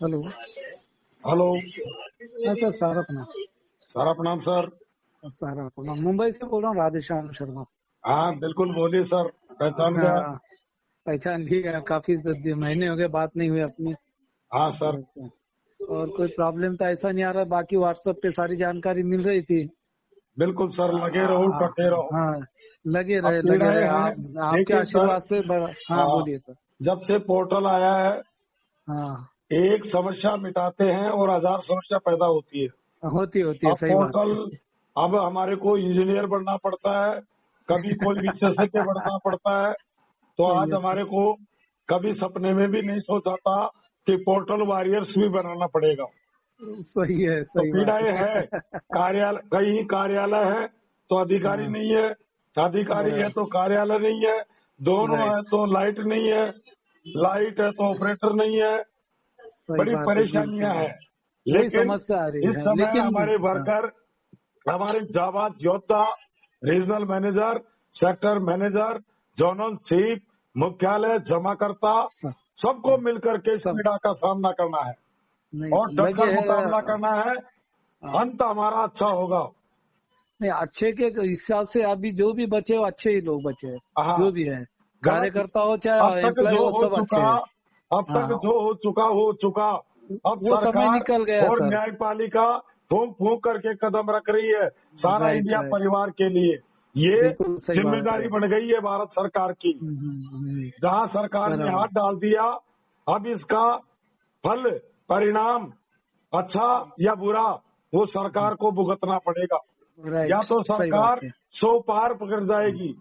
Hello. Hello हाँ sir, सारा अपना सारा प्रणाम सर। सारा अपना मुंबई से बोल रहा हूँ, राधेश्याम शर्मा। हाँ बिल्कुल बोलिए सर, पहचान गया। हाँ, पहचान लिया। काफी महीने हो गए, बात नहीं हुई अपनी। हाँ सर। और कोई प्रॉब्लम तो ऐसा नहीं आ रहा, बाकी व्हाट्सएप पे सारी जानकारी मिल रही थी। बिल्कुल सर, लगे रहो डटे रहो। हाँ, लगे अब रहे लगे पीड़ाएं रहे। हैं, आपके लेकिन सर आशीर्वाद से हाँ, हाँ, बोलिए सर। जब से पोर्टल आया है हाँ, एक समस्या मिटाते हैं और 1000 समस्या पैदा होती है। होती है, अब सही बात पोर्टल, है। अब हमारे को इंजीनियर बनना पड़ता है, कभी कोई विशेषज्ञ बनना पड़ता है। तो सही आज है हमारे को कभी सपने में भी नहीं सोचा था कि पोर्टल वॉरियर्स भी बनाना पड़ेगा। सही है, तो सही बात पीड़ाएं है, है। कार्यालय कहीं कार्यालय है तो अधिकारी हाँ, नहीं है, अधिकारी है तो कार्यालय नहीं है, दोनों है राइट। तो लाइट नहीं है, लाइट है तो ऑपरेटर नहीं है। सही बड़ी बात है, परेशानियां बिल्कुल। हैं। वही लेकिन समस्या आ रही इस है, समय लेकिन हमारे हाँ, वर्कर, हमारे जाबाज योद्धा, regional manager, sector manager, zonal chief, मुख्यालय, जमाकर्ता, सब सबको मिलकर के इस सब पीड़ा का सामना करना है और नहीं लगे डटकर है। मुकाबला करना है। हाँ, अंत हमारा अच्छा होगा। नहीं, अच्छे के हिसाब से अभी जो भी बचे वो अच्छे ही लोग बचे हैं। हाँ, जो भी है, गलत कार्यकर्ता हो अब चाहे तक एम्प्लॉय जो हो, हो सब अच्छे चुका, हैं। अब तक हाँ, जो हो चुका। अब वो समय सरकार निकल गया और सर। न्यायपालिका फूंक फूंक करके कदम रख रही है सारा राइट इंडिया राइट, परिवार के लिए। ये बिल्कुल सही बात है। जिम्मेदारी बन गई है भारत सरकार की। जहां सरकार ने बराबर। हाथ डाल दिया, अब इसका फल, परिणाम अच्छा या बुरा वो सरकार को भुगतना पड़ेगा। या राइट, तो सही बात सरकार है। 100 पार पकड़ जाएगी,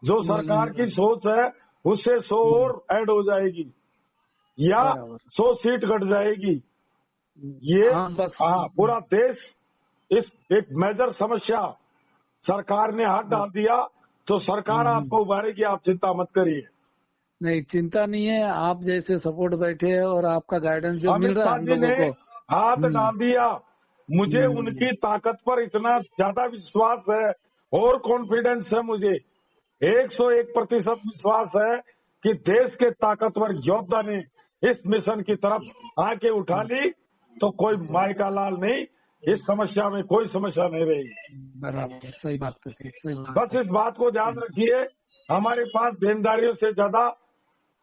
जो सरकार की सोच है उससे 100 और ऐड हो जाएगी, या बराबर। 100 सीट घट जाएगी। ये हाँ बस। पूरा देश, इस एक मेजर समस्या सरकार ने हाथ डाल दिया तो सरकार आपको उभारेगी, आप चिंता मत करिए। नहीं, चिंता नहीं है, आप जैसे सपोर्ट बैठे हैं और आपका गाइडेंस जो मिल अमित रहा है शाह हम जी लोगों ने को। हाथ हम्म, डाल दिया, मुझे हम्म, उनकी ताकत पर इतना ज्यादा विश्वास है और कॉन्फिडेंस है, मुझे 101% विश्वास है कि देश के ताकतवर योद्धा ने इस मिशन की तरफ आके उठा ली तो कोई माई का लाल नहीं, इस समस्या में कोई समस्या नहीं रहेगी। बराबर, सही बात है, सही बात बस है। इस बात को ध्यान रखिए, हमारे पास देनदारियों से ज्यादा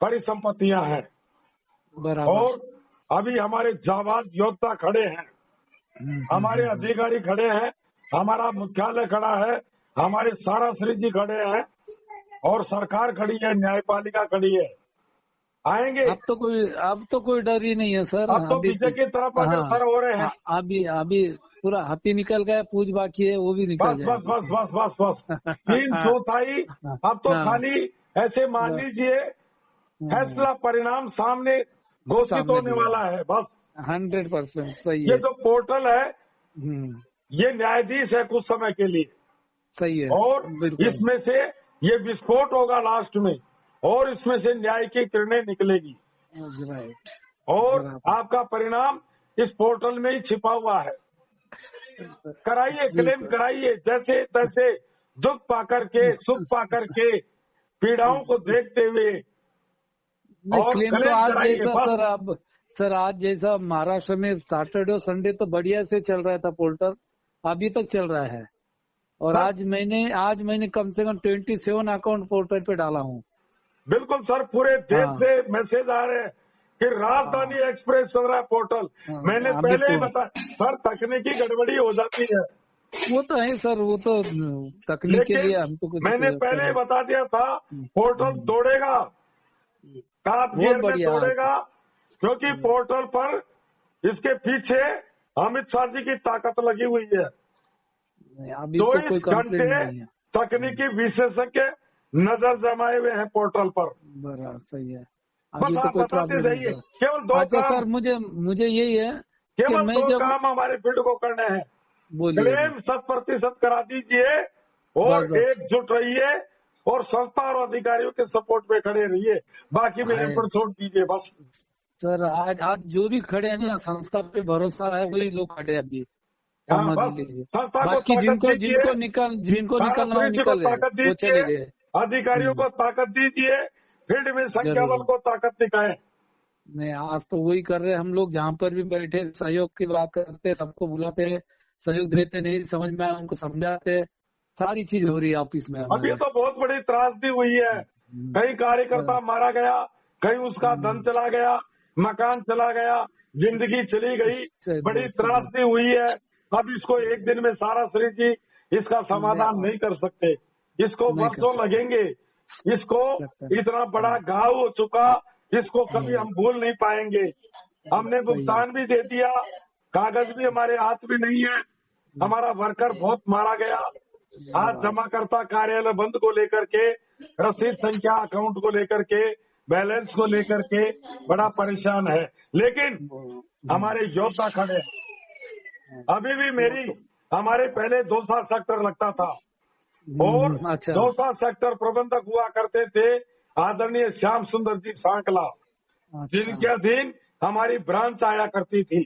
परिसंपत्तियां हैं बराबर। और अभी हमारे जाबाज योद्धा खड़े हैं, हमारे अधिकारी खड़े हैं, हमारा मुख्यालय खड़ा है, हमारे सारा श्री जी खड़े हैं और सरकार खड़ी है, न्यायपालिका खड़ी है। आएंगे, अब तो कोई डर ही नहीं है सर। अब तो अभी विजय की तरफ हाँ, अग्रसर हो रहे हैं। अभी अभी पूरा हाथी निकल गया, पूछ बाकी है, वो भी निकल बस बस जाएगी। बस बस बस बस, 3/4 हाँ, अब तो हाँ, खाली ऐसे मान लीजिए फैसला परिणाम सामने घोषित सामने होने दिया। वाला है। बस 100% सही ये है। जो पोर्टल है हम्म, ये न्यायाधीश है कुछ समय के लिए, सही है, और बिल्कुल। इसमें से ये विस्फोट होगा लास्ट में और इसमें से न्याय की किरणें निकलेगी राइट, और बराबर। आपका परिणाम इस पोर्टल में ही छिपा हुआ है। कराइए, क्लेम बिल्कुल। कराइए, जैसे तैसे दुख पाकर के, सुख पाकर के, पीड़ाओं को देखते हुए, नहीं, और क्लेम तो क्लेम आज कराइए जैसा बस। सर, अब सर आज जैसा महाराष्ट्र में सैटरडे और संडे तो बढ़िया से चल रहा था पोर्टल, अभी तक चल रहा है। और सर आज मैंने कम से कम 27 अकाउंट पोर्टल पे डाला हूँ। बिल्कुल सर, पूरे देश हाँ, से मैसेज आ रहे हैं कि हाँ, राजधानी एक्सप्रेस चल रहा है पोर्टल। मैंने अभी पहले ही बताया सर, तकनीकी गड़बड़ी हो जाती है, वो तो है सर, वो तो तकनीक के लेकिन लिए हम तो कुछ मैंने पहले ही कर। बता दिया था पोर्टल दौड़ेगा, टॉप बहुत गियर में बढ़िया। दौड़ेगा, क्योंकि पोर्टल पर इसके पीछे अमित शाह जी की ताकत लगी हुई है। अभी तो कोई 24 कंप्लेन घंटे नहीं है। तकनीकी विशेषज्ञ नजर जमाए हुए हैं पोर्टल पर। बड़ा सही है, बस अभी तो आप कोई बताते प्रॉब्लम नहीं जाइए, सर। केवल दो अच्छा काम, सर, मुझे मुझे यही है कि केवल मैं दो जब काम हमारे फील्ड को करने हैं। बोलिए बस। क्लेम 100% करा दीजिए बस और बस एकजुट रहिए और संस्था और अधिकारियों के सपोर्ट में खड़े रहिए, बाकी मेरे है पर छोड़ दीजिए बस। सर। आज जो भी खड़े हैं ना, संस्था पे भरोसा है, वही लोग खड़े हैं अभी, हाँ समझ बस, लीजिए। संस्था को बाकी ताकत जिनको दीजिए, जिनको जिनको सारा निकलना वो श्री जी को निकल गए, ताकत वो दीजिए, चले गए। अधिकारियों को ताकत दीजिए, फील्ड में संख्या जरूर, बल को ताकत दिखाएं। नहीं, आज तो वही कर रहे हैं हम लोग, जहाँ पर भी बैठे सहयोग की बात करते हैं, सबको बुलाते हैं, सहयोग देते, नहीं समझ में आया उनको समझाते हैं, सारी चीज हो रही है ऑफिस में अभी हमारे। तो बहुत बड़ी त्रासदी हुई है, कहीं कार्यकर्ता मारा गया, कहीं उसका धन चला गया, मकान चला गया, जिंदगी चली गई, बड़ी त्रासदी हुई है। अब इसको एक दिन में सारा श्री जी इसका समाधान नहीं कर सकते, इसको नहीं कर वर्षों लगेंगे। इसको सकते। इतना बड़ा घाव हो चुका, इसको कभी हम भूल नहीं पाएंगे। हमने सही है। भुगतान भी दे दिया, कागज भी हमारे हाथ में नहीं है, हमारा वर्कर बहुत मारा गया। आज जमाकर्ता कार्यालय बंद को लेकर के, रसीद संख्या अकाउंट को लेकर के, बैलेंस को लेकर के बड़ा परेशान है, लेकिन हमारे योद्धा खड़े हैं। अभी भी मेरी हमारे पहले 2 सेक्टर लगता था और अच्छा। 2 सेक्टर प्रबंधक हुआ करते थे आदरणीय श्याम सुंदर जी सांकला, अच्छा। जिनके अधीन हमारी ब्रांच आया करती थी।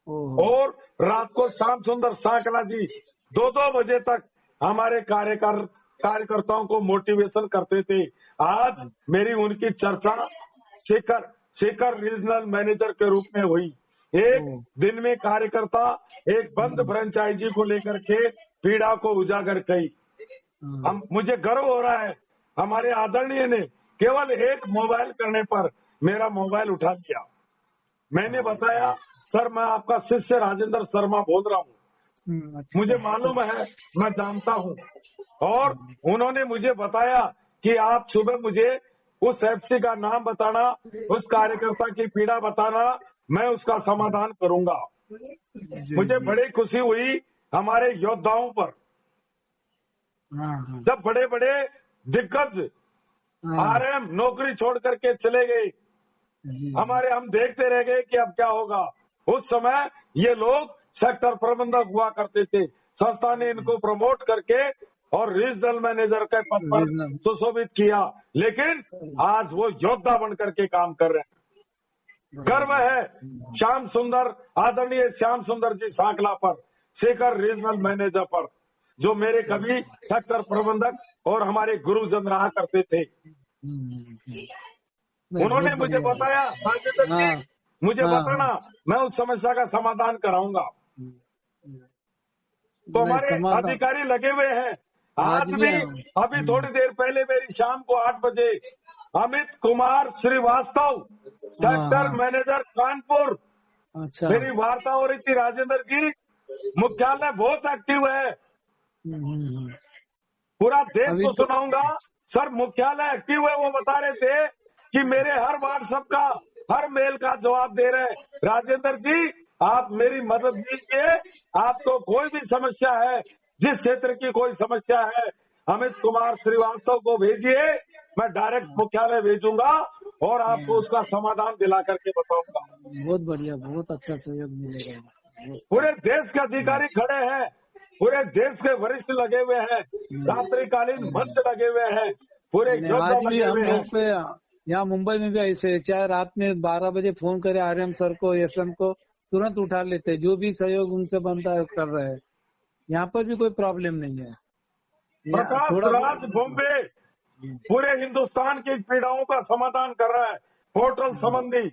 ओहो। और रात को श्याम सुंदर सांकला जी 2-2 बजे तक हमारे कार्यकर्ताओं को मोटिवेशन करते थे। आज मेरी उनकी चर्चा शेखर रीजनल मैनेजर के रूप में हुई। एक दिन में कार्यकर्ता एक बंद फ्रेंचाइजी को लेकर के पीड़ा को उजागर की। मुझे गर्व हो रहा है, हमारे आदरणीय ने केवल एक मोबाइल करने पर मेरा मोबाइल उठा लिया। मैंने बताया, सर मैं आपका शिष्य राजेंद्र शर्मा बोल रहा हूँ, अच्छा। मुझे मालूम है, मैं जानता हूँ। और उन्होंने मुझे बताया कि आप सुबह मुझे उस एफसी का नाम बताना, उस कार्यकर्ता की पीड़ा बताना, मैं उसका समाधान करूंगा। मुझे बड़ी खुशी हुई हमारे योद्धाओं पर, हाँ। जब बड़े बड़े दिग्गज आरएम नौकरी छोड़ करके चले गए, हम देखते रह गए कि अब क्या होगा। उस समय ये लोग सेक्टर प्रबंधक हुआ करते थे, संस्था ने इनको प्रमोट करके और रीजनल मैनेजर के पद पर सुशोभित किया, लेकिन आज वो योद्धा बन करके काम कर रहे हैं। गर्व है श्याम सुंदर, आदरणीय श्याम सुंदर जी सांकला पर, शेखर रीजनल मैनेजर पर, जो मेरे कभी सेक्टर प्रबंधक और हमारे गुरुजन रहा करते थे। उन्होंने मुझे बताया, राजेंद्र जी मुझे बताना, मैं उस समस्या का समाधान कराऊंगा। तो हमारे अधिकारी लगे हुए हैं। आज भी अभी थोड़ी देर पहले मेरी शाम को 8 बजे अमित कुमार श्रीवास्तव, सेक्टर मैनेजर कानपुर, अच्छा। मेरी वार्ता हो रही थी। राजेंद्र जी, मुख्यालय बहुत एक्टिव है, पूरा देश को सुनाऊंगा। सर मुख्यालय एक्टिव है, वो बता रहे थे कि मेरे हर व्हाट्सएप का, हर मेल का जवाब दे रहे हैं। राजेंद्र जी आप मेरी मदद कीजिए, आपको कोई भी समस्या है, जिस क्षेत्र की कोई समस्या है, अमित कुमार श्रीवास्तव को भेजिए, मैं डायरेक्ट मुख्यालय भेजूंगा और आपको उसका समाधान दिला करके बताऊंगा। बहुत बढ़िया, बहुत अच्छा सहयोग मिलेगा। पूरे देश के अधिकारी खड़े हैं, पूरे देश के वरिष्ठ लगे हुए हैं, रात्रिकालीन मंच लगे हुए हैं, पूरे योद्धा आज भी लगे हम हुए हैं। लोग पे यहाँ मुंबई में भी ऐसे, चाहे रात में 12 बजे फोन करे आरएम सर को, एसएम को, तुरंत उठा लेते, जो भी सहयोग उनसे बनता है कर रहे हैं। यहाँ पर भी कोई प्रॉब्लम नहीं है। प्रकाश राज बॉम्बे पूरे हिंदुस्तान की पीड़ाओं का समाधान कर रहा है, पोर्टल संबंधी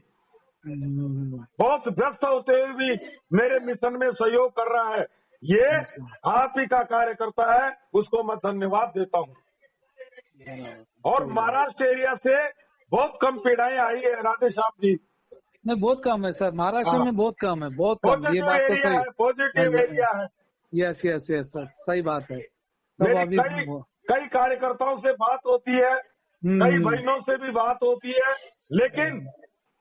बहुत व्यस्त होते हुए भी मेरे मिशन में सहयोग कर रहा है। ये आप ही का कार्यकर्ता है, उसको मैं धन्यवाद देता हूँ। और महाराष्ट्र एरिया से बहुत कम पीड़ाएं आई है राधेश्याम जी। नहीं, बहुत कम है सर, महाराष्ट्र में बहुत कम है, बहुत कम। ये बात तो सही है, पॉजिटिव एरिया है। यस यस यस सर, सही बात है। मेरी कई कार्यकर्ताओं से बात होती है, कई बहनों से भी बात होती है, लेकिन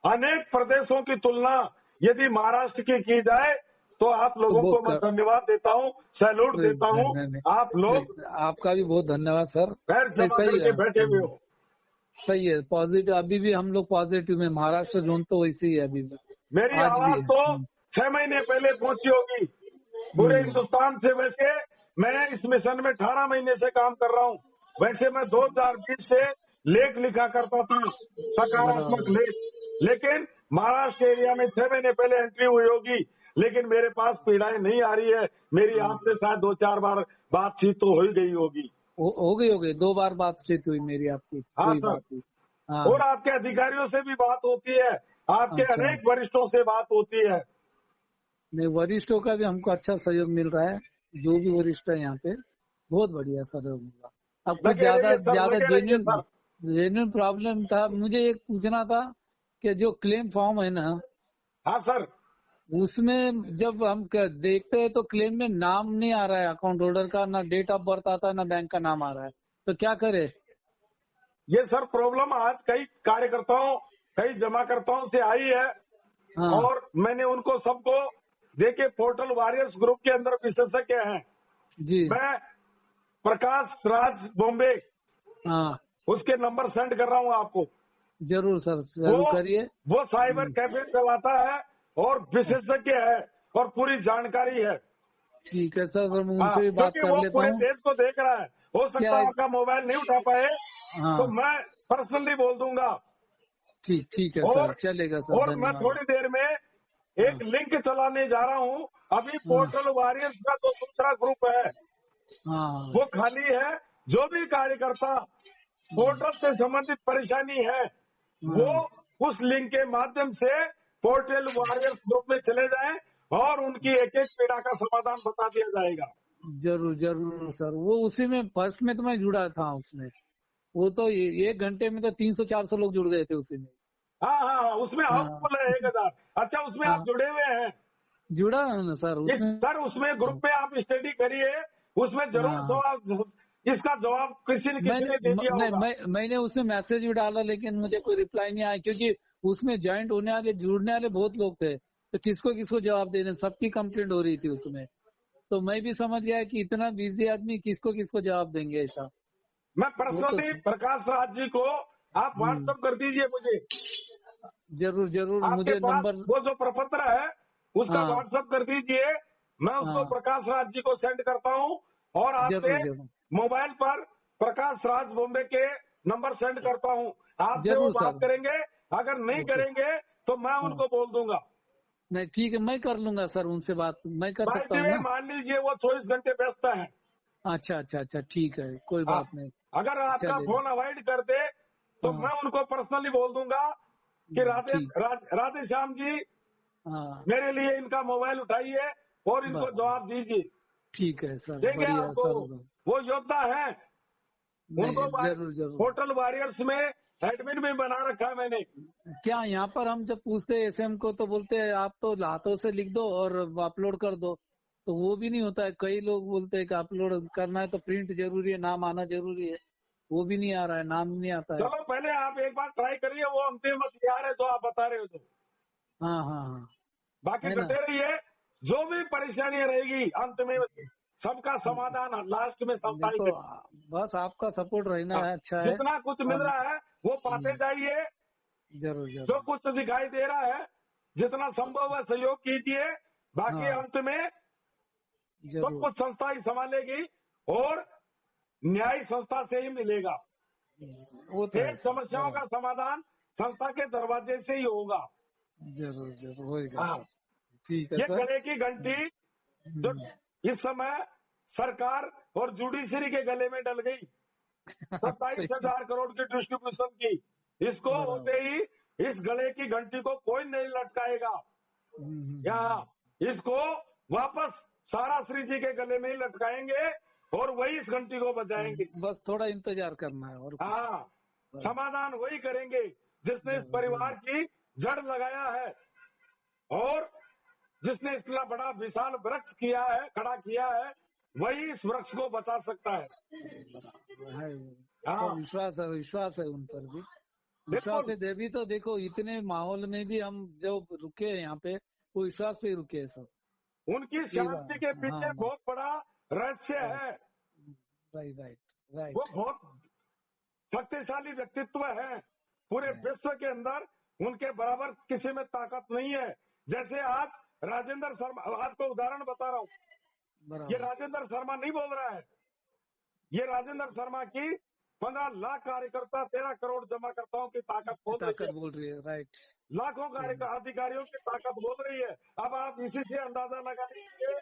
अनेक प्रदेशों की तुलना यदि महाराष्ट्र की जाए तो आप लोगों को मैं धन्यवाद देता हूँ, सैल्यूट देता हूँ। आप लोग, आपका भी बहुत धन्यवाद सर। पैर जमा करके बैठे हुए हो। सही है, पॉजिटिव, अभी भी हम लोग पॉजिटिव में, महाराष्ट्र जोन तो वैसे ही है अभी भी। मेरी आवाज तो 6 महीने पहले पहुंची होगी पूरे हिंदुस्तान से। वैसे मैं इस मिशन में 18 महीने से काम कर रहा हूँ। वैसे मैं 2020 से लेख लिखा करता था, सकारात्मक लेख, लेकिन महाराष्ट्र एरिया में 6 महीने पहले एंट्री हुई होगी, लेकिन मेरे पास पीड़ाएं नहीं आ रही है। मेरी आपसे शायद 2-4 बार बातचीत तो हो ही गई होगी। हो गई 2 बार बातचीत हुई मेरी आपकी। हाँ सर, और आपके अधिकारियों से भी बात होती है, आपके अच्छा, अनेक वरिष्ठों से बात होती है। नहीं वरिष्ठों का भी हमको अच्छा सहयोग मिल रहा है। जो भी वरिष्ठ है यहाँ पे बहुत बढ़िया सहयोग मिल रहा है। अब कुछ लगे ज्यादा रहिए सर, ज्यादा लगे रहिए जेन्युइन सर। जेन्युइन प्रॉब्लम था। मुझे एक पूछना था कि जो क्लेम फॉर्म है ना, हाँ सर। उसमें जब हम देखते हैं तो क्लेम में नाम नहीं आ रहा है अकाउंट होल्डर का, ना डेट ऑफ बर्थ आता है, ना बैंक का नाम आ रहा है। तो क्या करे? ये सर प्रॉब्लम आज कई कार्यकर्ताओं, कई जमाकर्ताओं से आई है हाँ और मैंने उनको सबको देखे, पोर्टल वॉरियर्स ग्रुप के अंदर विशेषज्ञ हैं। जी। मैं प्रकाश राज बॉम्बे हाँ उसके नंबर सेंड कर रहा हूं आपको। जरूर सर, वो जरूर करिए। वो साइबर कैफे चलाता है और विशेषज्ञ है और पूरी जानकारी है। ठीक है सर, मैं हाँ, उनसे भी बात क्योंकि कर वो लेता पूरे हूँ। देश को देख रहा है। हो सकता क्या? है आपका मोबाइल नहीं उठा पाए, तो हाँ मैं पर्सनली बोल दूंगा। ठीक, ठीक है सर, और चलेगा सर, और मैं धन्यवाद। थोड़ी देर में हाँ एक लिंक चलाने जा रहा हूं। अभी हाँ पोर्टल वॉरियर्स का जो दूसरा ग्रुप है हाँ वो खाली है। जो भी कार्यकर्ता पोर्टल से संबंधित परेशानी है वो हाँ, उस लिंक के माध्यम से पोर्टल वॉरियर्स ग्रुप में चले जाएं और उनकी एक एक पीड़ा का समाधान बता दिया जाएगा। जरूर जरूर सर। वो उसी में फर्स्ट में तो मैं जुड़ा था उसमें। वो तो एक घंटे में तो 300-400 लोग जुड़ गए थे उसी में। हाँ हाँ हाँ, उसमें हाँ हाउसफुल है 1000। अच्छा, उसमें आप हाँ, जुड़े हुए हैं? जुड़ा हूँ ना सर इस उसमें। सर उसमें ग्रुप में आप स्टडी करिए, उसमें जरूर हाँ सवाल, इसका जवाब किसी न किसी मैंने ने दे दिया नहीं, होगा। मैंने उसमें मैसेज भी डाला लेकिन मुझे कोई रिप्लाई नहीं आया, क्योंकि उसमें ज्वाइंट होने वाले, जुड़ने वाले बहुत लोग थे। तो किसको किसको जवाब देने, सबकी कंप्लेंट हो रही थी उसमें। तो मैं भी समझ गया कि इतना बिजी आदमी किसको किसको जवाब देंगे ऐसा। मैं वो तो पर्सनली प्रकाश राज जी को आप हम्म, व्हाट्सएप कर दीजिए मुझे। जरूर जरूर, आपके मुझे पास नंबर। वो जो प्रपत्र है उसका हाँ व्हाट्सएप कर दीजिए। मैं उसको हाँ, प्रकाश राज जी को सेंड करता हूं और आपके जरूर जरूर मोबाइल पर प्रकाश राज बॉम्बे के नंबर सेंड करता हूं। आपसे वो जरूर बात सर। करेंगे। अगर नहीं ओके। करेंगे तो मैं हाँ उनको बोल दूंगा। नहीं ठीक है, मैं कर लूंगा सर उनसे बात, मैं कर बाय सकता द हूँ वे, ना। मान लीजिए वो 24 घंटे व्यस्त है। अच्छा अच्छा अच्छा, ठीक है, कोई हाँ, बात नहीं। अगर आपका चलेगा। फोन अवॉइड कर दे तो हाँ मैं उनको पर्सनली बोल दूंगा कि ठीक। राधे श्याम जी, हाँ मेरे लिए इनका मोबाइल उठाइए और इनको बस, जवाब दीजिए। ठीक है सर, देंगे बढ़िया आपको। सर। वो योद्धा हैं। नहीं उनको जरूर जरूर। पोर्टल वॉरियर्स में एडमिन भी बना रखा है मैंने। क्या यहाँ पर हम जब पूछते हैं एसएम को तो बोलते हैं आप तो हाथों से लिख दो और अपलोड कर दो। तो वो भी नहीं होता है। कई लोग बोलते हैं कि अपलोड करना है तो प्रिंट जरूरी है, नाम आना जरूरी है। वो भी नहीं आ रहा है, नाम नहीं आता है। चलो पहले आप एक बार ट्राई करिए, वो अंतिम हथियार है जो आप बता रहे हो तो। हाँ हाँ हाँ, बाकी है ना। डटे रहिए। जो भी परेशानियां रहेगी अंत में सबका समाधान लास्ट में संस्था ही देखो करेगी। बस आपका सपोर्ट रहना हाँ, है, अच्छा है। जितना कुछ मिल हम रहा है वो पाते जाइए। जरूर जो जरूर। कुछ दिखाई दे रहा है जितना संभव है सहयोग कीजिए। बाकी हाँ अंत में सब जरूर। कुछ संस्था ही संभालेगी और न्याय संस्था से ही मिलेगा। वो तो है एक सर, समस्याओं बराबर। का समाधान संस्था के दरवाजे से ही होगा। जरूर जरूर होएगा हाँ, सर। ठीक है ये सर। गले की घंटी जो इस समय सरकार और जुडिशरी के गले में डल गई, सही, 27,000 करोड़ की डिस्ट्रीब्यूशन की, इसको बराबर। होते ही इस गले की घंटी को कोई नहीं लटकाएगा। यहाँ हम्म। इसको वापस सारा श्री जी के गले में ही लटकाएंगे और वही इस घंटी को बजाएंगे। बस थोड़ा इंतजार करना है और कुछ हाँ, नहीं। समाधान वही करेंगे जिसने इस जरूर परिवार जरूर। की जड़ लगाया है और जिसने इतना बड़ा विशाल वृक्ष किया है, खड़ा किया है, वही इस वृक्ष को बचा सकता है। है, सब हाँ, विश्वास है उन पर भी। विश्वास बिल्कुल। है देवी। तो देखो इतने माहौल में भी हम जो रुके हैं यहाँ पे, वो विश्वास पे ही रुके हैं सब। उनकी ये शांति बात, के हाँ पीछे बहुत बड़ा रहस्य राइट है। राइट राइट वो राइट। बहुत शक्तिशाली व्यक्तित्व है। पूरे विश्व के अंदर उनके बराबर किसी में ताकत नहीं है। जैसे आज राजेंद्र शर्मा, आपको उदाहरण बता रहा हूँ। ये बराबर, राजेंद्र शर्मा नहीं बोल रहा है। ये राजेंद्र शर्मा की 15 लाख कार्यकर्ता, 13 करोड़ जमाकर्ताओं की ताकत बोल रही ताकत है। बोल रही है, राइट। लाखों अधिकारियों की ताकत बोल रही है। अब आप इसी से अंदाजा लगा लीजिए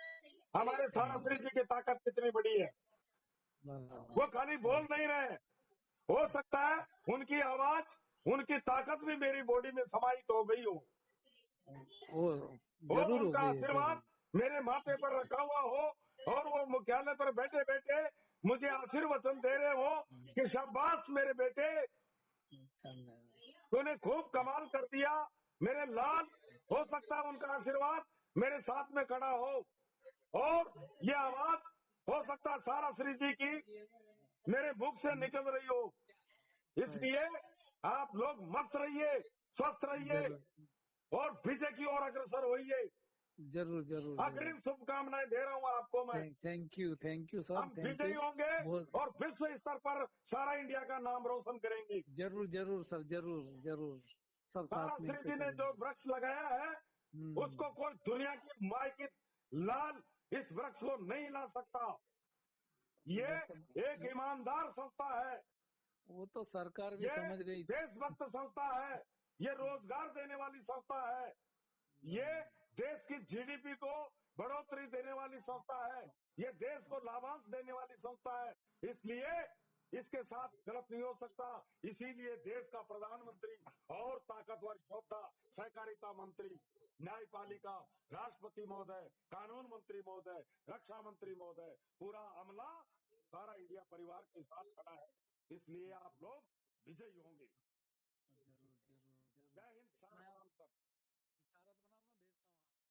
हमारे थानाश्री जी की ताकत कितनी बड़ी है। वो खाली बोल नहीं रहे। हो सकता है उनकी आवाज उनकी ताकत भी मेरी बॉडी में समाहित हो गई हो वो और जरूर हो उनका गई है, आशीर्वाद जरूर। मेरे माथे पर रखा हुआ हो और वो मुख्यालय पर बैठे बैठे मुझे आशीर्वचन दे रहे हो कि शाबाश मेरे बेटे, तूने खूब कमाल कर दिया मेरे लाल। हो सकता है उनका आशीर्वाद मेरे साथ में खड़ा हो और ये आवाज हो सकता है सारा श्री जी की मेरे मुख से निकल रही हो। इसलिए आप लोग मस्त रहिए, स्वस्थ रहिए जरूर और विजय की ओर अग्रसर होइए। जरूर जरूर जरूर। अग्रिम शुभकामनाएं दे रहा हूं आपको मैं। थैंक यू सर, हम थैंक विजयी यू। होंगे बहुत और विश्व स्तर पर सारा इंडिया का नाम रोशन करेंगे। जरूर जरूर सर, जरूर जरूर, सब सारा साथ श्री मिलकर जी ने जो करेंगे। वृक्ष लगाया है उसको कोई दुनिया की माई की लाल इस वृक्ष को नहीं ला सकता। ये एक ईमानदार संस्था है, वो तो सरकार भी ये समझ गई। देशभक्त संस्था है, ये रोजगार देने वाली संस्था है, ये देश की जीडीपी को बढ़ोतरी देने वाली संस्था है, ये देश को लाभांश देने वाली संस्था है। इसलिए इसके साथ गलत नहीं हो सकता। इसीलिए देश का प्रधानमंत्री और ताकतवर योद्धा, सहकारिता मंत्री, न्यायपालिका, राष्ट्रपति महोदय, कानून मंत्री महोदय, रक्षा मंत्री महोदय, पूरा अमला सारा इंडिया परिवार के साथ खड़ा है। इसलिए आप लोग विजयी होंगे।